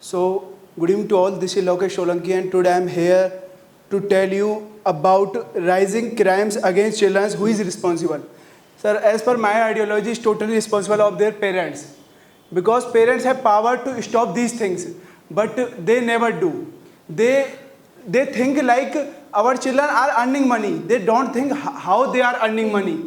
So, good evening to all. This is Lokesh Solanki, and today I am here to tell you about rising crimes against children. Who is responsible? Sir, as per my ideology, is totally responsible of their parents, because parents have power to stop these things, but they never do. They think like our children are earning money. They don't think how they are earning money.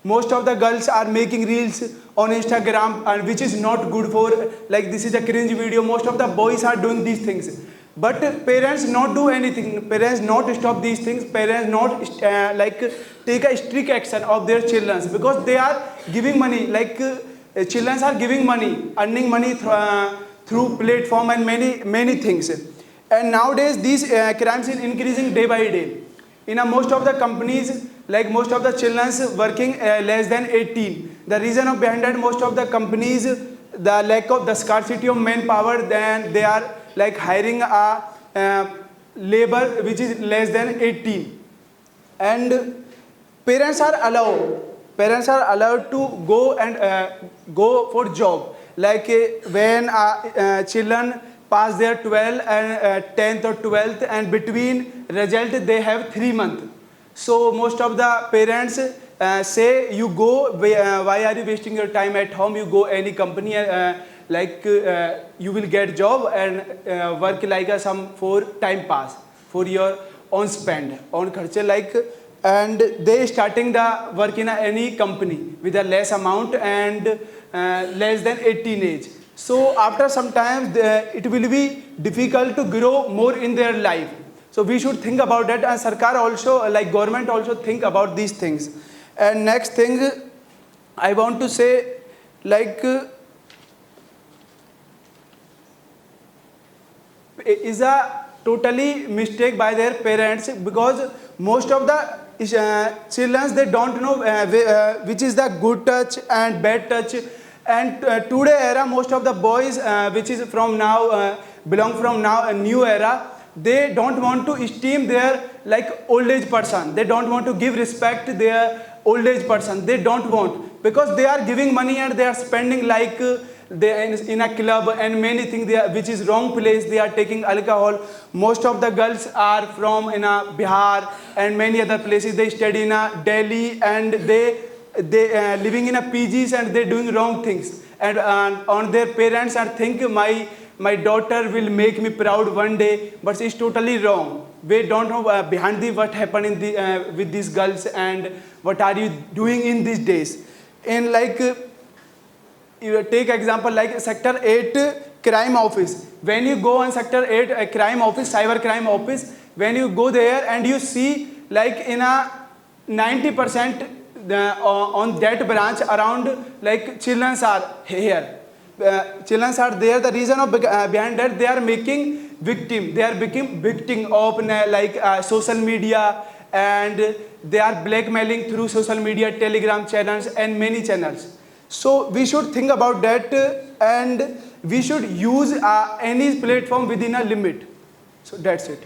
Most of the girls are making reels on Instagram, and which is not good for, like, this is a cringe video. Most of the boys are doing these things, but parents not do anything. Parents not stop these things. Parents not take a strict action of their children, because they are giving money. Children are giving money, earning money through platform and many things. And nowadays these crimes is increasing day by day. In most of the companies, like most of the children working less than 18. The reason of behind that, most of the companies, the lack of the scarcity of manpower, then they are like hiring a labor which is less than 18. And parents are allowed to go and go for job. Like when children pass their 12th and 10th or 12th, and between result they have 3 months. So most of the parents say, you go, why are you wasting your time at home? You go any company, you will get job and work like some for time pass, for your own spend, own kharche, and they starting the work in any company with a less amount and less than 18 age. So after some time, it will be difficult to grow more in their life. So we should think about that, and Sarkar also, like government also, think about these things. And next thing I want to say, is a totally mistake by their parents, because most of the children, they don't know which is the good touch and bad touch. And today era, most of the boys which is from now belong from now a new era, they don't want to esteem their old age person. They don't want to give respect to their old age person. They don't want, because they are giving money and they are spending they in a club and many things, which is wrong place. They are taking alcohol. Most of the girls are from in a Bihar and many other places. They study in a Delhi, and they living in a PGs, and they doing wrong things. And on their parents are think my daughter will make me proud one day, but it's totally wrong. We don't know behind what happened in with these girls, and what are you doing in these days. In you take example like Sector 8 crime office. When you go on Sector 8 crime office, cyber crime office, when you go there and you see in a 90% on that branch around children are here. Children are there. The reason of behind that, they are making victim. They are becoming victim of social media, and they are blackmailing through social media, Telegram channels and many channels. So we should think about that, and we should use any platform within a limit. So that's it.